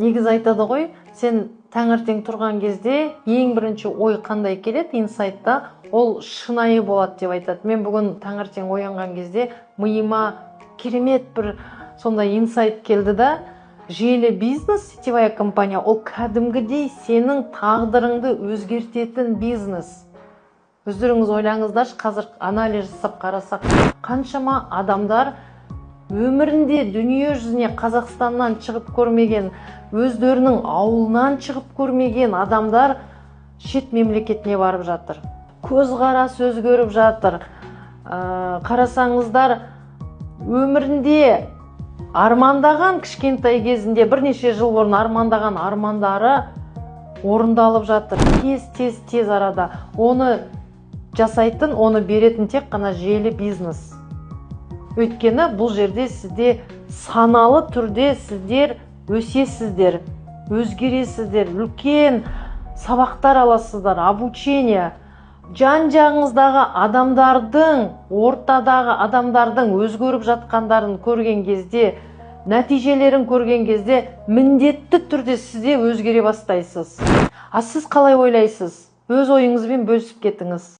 Негіз айтады ғой, сен таңертең тұрған кезде ең бірінші ой қандай келеді инсайтта, ол шынайы болады деп айтады. Мен бүгін таңертең оянған кезде миыма керемет бір сондай инсайт келді да, желі бизнес, сетевая компания, ол кәдімгідей сенің тағдырыңды өзгертетін бизнес. Өздеріңіз ойлаңыздаршы, қазір анализ жасап қарасақ, қаншама адамдар өмірінде дүние жүзіне Қазақстаннан шығып көрмеген, өздерінің ауылынан шығып көрмеген адамдар шет мемлекетіне барып жатыр. Көзқарас өзгеріп жатыр. Қарасаңыздар, өмірінде армандаған кішкентай кезінде бірнеше жыл бұрын армандаған армандары орындалып жатыр. Тез арада. Оны жасайтын, оны беретін тек қана желі бизнес. Өйткені бұл жерде сізде саналы түрде сіздер өсесіздер, өзгересіздер, үлкен сабақтар аласыздар, обучение. Жан-жағыңыздағы адамдардың, ортадағы адамдардың өзгеріп жатқандарын көрген кезде, нәтижелерін көрген кезде, міндетті түрде сізде өзгере бастайсыз. А сіз қалай ойлайсыз? Өз ойыңызбен бөлісіп кетіңіз.